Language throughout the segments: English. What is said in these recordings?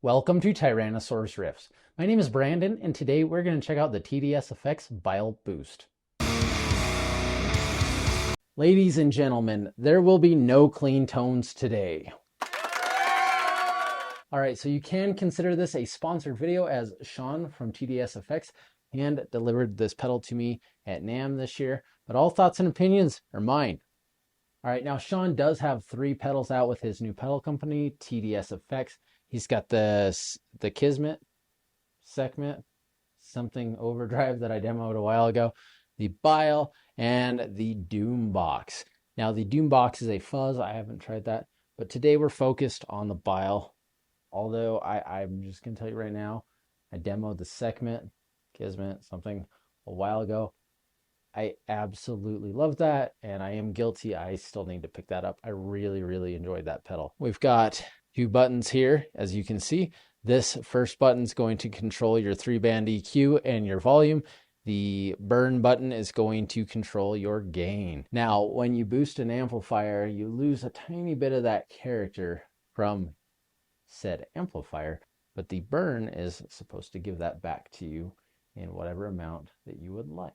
Welcome to Tyrannosaurus Riffs. My name is Brandon, and today we're going to check out the TDSFX Bile Boost. Ladies and gentlemen, there will be no clean tones today. Alright, so you can consider this a sponsored video, as Sean from TDSFX hand delivered this pedal to me at NAMM this year, but all thoughts and opinions are mine. Alright, now Sean does have 3 pedals out with his new pedal company, TDSFX. He's got the Kismet, Sekhmet, something overdrive that I demoed a while ago, the Bile, and the Doom Box. Now the Doom Box is a fuzz, I haven't tried that, but today we're focused on the Bile. Although I'm just going to tell you right now, I demoed the Sekhmet, Kismet, something a while ago. I absolutely love that, and I am guilty. I still need to pick that up. I really enjoyed that pedal. We've got 2 buttons here, as you can see. This first button is going to control your 3-band EQ and your volume. The burn button is going to control your gain. Now, when you boost an amplifier, you lose a tiny bit of that character from said amplifier, but the burn is supposed to give that back to you in whatever amount that you would like.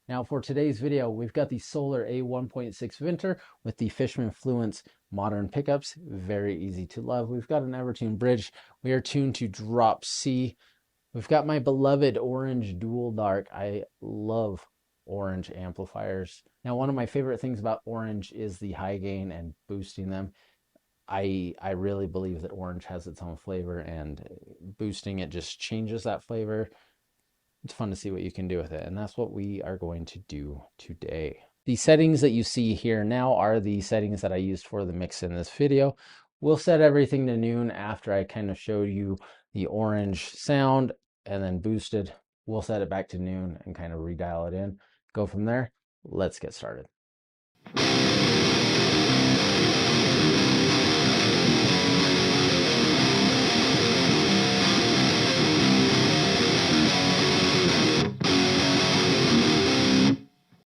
Now for today's video, we've got the Solar A1.6 Vintner with the Fishman Fluence modern pickups. Very easy to love. We've got an Evertune bridge. We are tuned to drop C. We've got my beloved orange dual dark. I love orange amplifiers. Now one of my favorite things about orange is the high gain and boosting them. I really believe that orange has its own flavor, and boosting it just changes that flavor. It's fun to see what you can do with it, and that's what we are going to do today. The settings that you see here now are the settings that I used for the mix in this video. We'll set everything to noon after I kind of showed you the orange sound and then boosted. We'll set it back to noon and kind of redial it in. Go from there. Let's get started.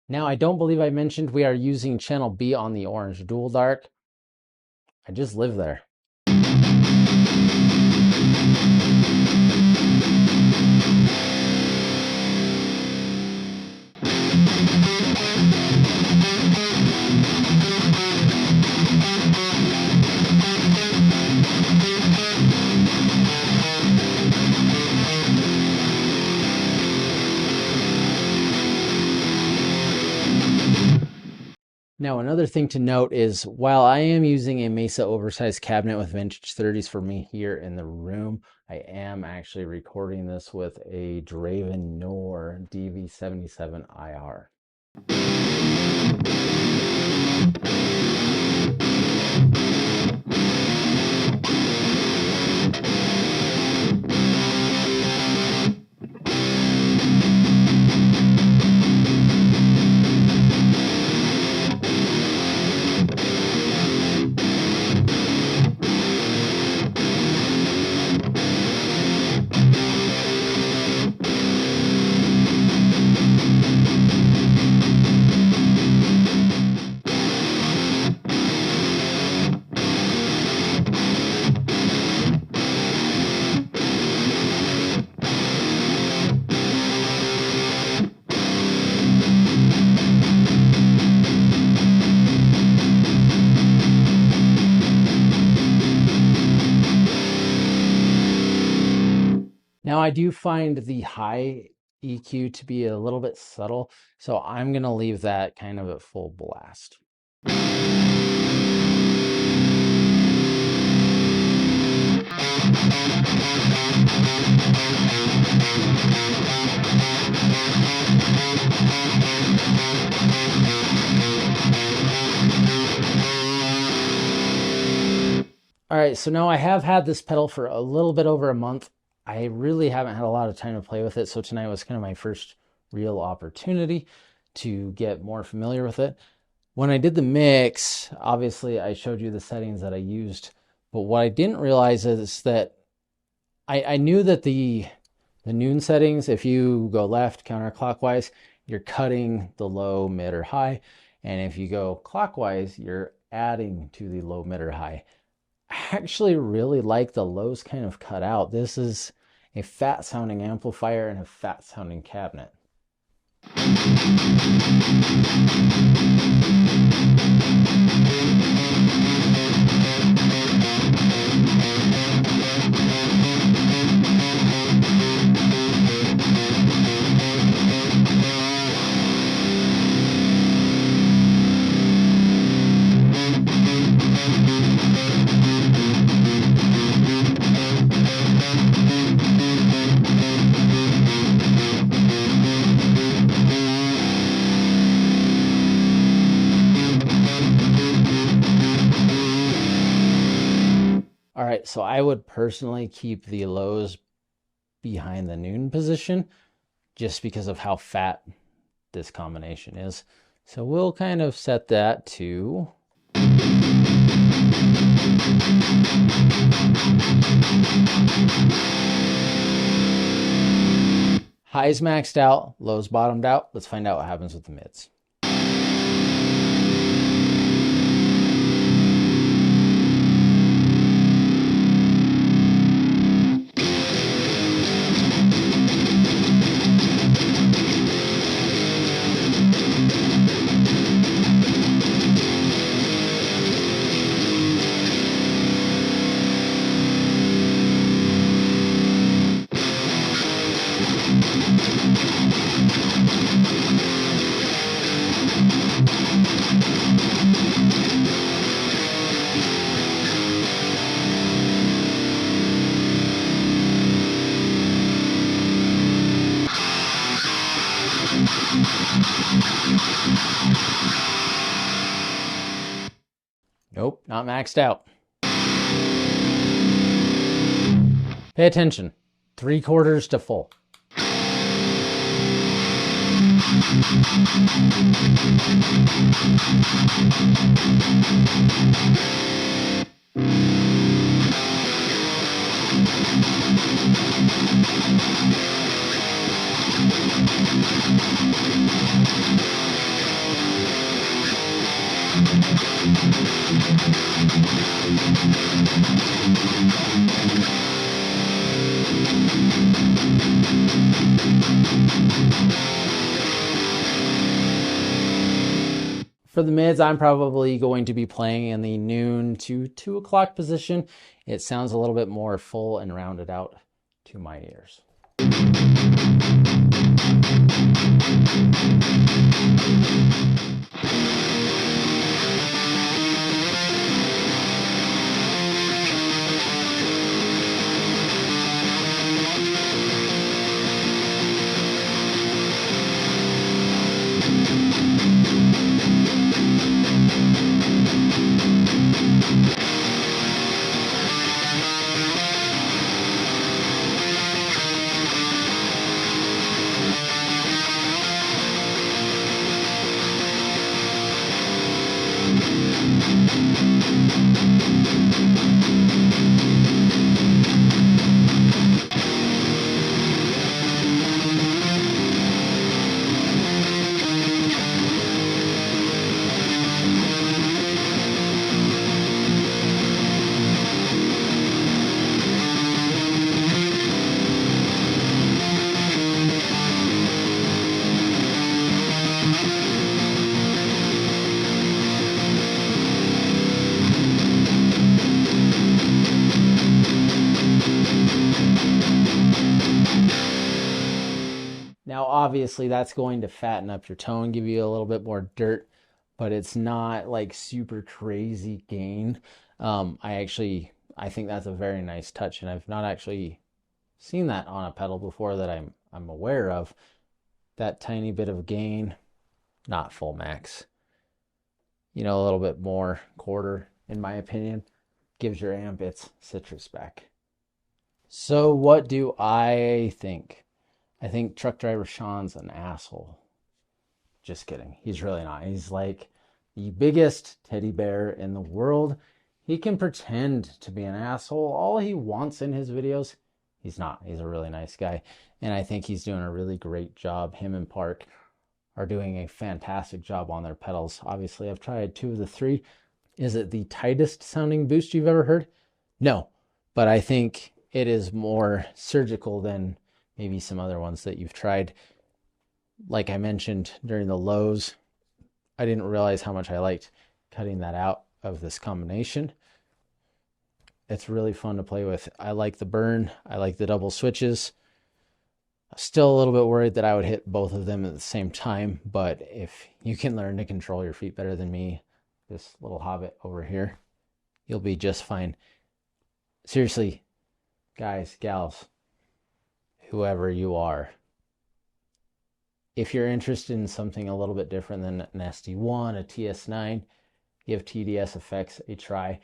Now, I don't believe I mentioned we are using channel B on the orange dual dark. I just live there. Now, another thing to note is while I am using a Mesa oversized cabinet with vintage 30s for me here in the room, I am actually recording this with a Draven Nor DV77 IR. Now I do find the high EQ to be a little bit subtle, so I'm going to leave that kind of at full blast. Alright, so now I have had this pedal for a little bit over a month. I really haven't had a lot of time to play with it, so tonight was kind of my first real opportunity to get more familiar with it. When I did the mix, obviously I showed you the settings that I used, but what I didn't realize is that I knew that the noon settings, if you go left counterclockwise, you're cutting the low, mid, or high, and if you go clockwise, you're adding to the low, mid, or high. I actually really like the lows kind of cut out. This is a fat sounding amplifier and a fat sounding cabinet. All right, so I would personally keep the lows behind the noon position just because of how fat this combination is. So we'll kind of set that to highs maxed out, lows bottomed out. Let's find out what happens with the mids. Nope, not maxed out. Pay attention. 3/4 to full. For the mids, I'm probably going to be playing in the noon to 2 o'clock position. It sounds a little bit more full and rounded out to my ears. Now, obviously, that's going to fatten up your tone, give you a little bit more dirt, but it's not like super crazy gain. I think that's a very nice touch, and I've not actually seen that on a pedal before that I'm aware of. That tiny bit of gain, not full max. You know, a little bit more quarter, in my opinion, gives your amp its citrus back. So what do I think? I think truck driver Sean's an asshole. Just kidding. He's really not. He's like the biggest teddy bear in the world. He can pretend to be an asshole all he wants in his videos. He's not. He's a really nice guy. And I think he's doing a really great job. Him and Park are doing a fantastic job on their pedals. Obviously, I've tried 2 of the 3. Is it the tightest sounding boost you've ever heard? No, but I think it is more surgical than maybe some other ones that you've tried. Like I mentioned during the lows, I didn't realize how much I liked cutting that out of this combination. It's really fun to play with. I like the burn. I like the double switches. Still a little bit worried that I would hit both of them at the same time, but if you can learn to control your feet better than me, this little hobbit over here, you'll be just fine. Seriously, guys, gals, whoever you are, if you're interested in something a little bit different than an SD1, a TS9, give TDSFX a try.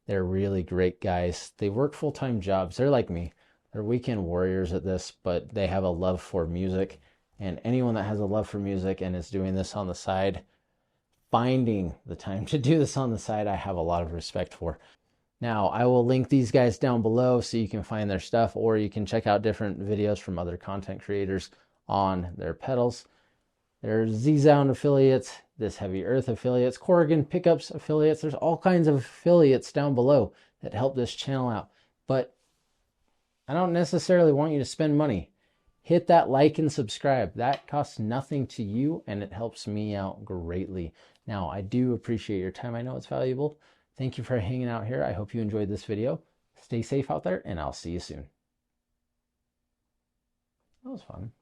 They're really great guys. They work full-time jobs. They're like me. They're weekend warriors at this, but they have a love for music. And anyone that has a love for music and is doing this on the side, finding the time to do this on the side, I have a lot of respect for. Now, I will link these guys down below so you can find their stuff, or you can check out different videos from other content creators on their pedals. There's Z-Sound affiliates, This Heavy Earth affiliates, Corrigan Pickups affiliates. There's all kinds of affiliates down below that help this channel out. But I don't necessarily want you to spend money. Hit that like and subscribe. That costs nothing to you, and it helps me out greatly. Now, I do appreciate your time. I know it's valuable. Thank you for hanging out here. I hope you enjoyed this video. Stay safe out there, and I'll see you soon. That was fun.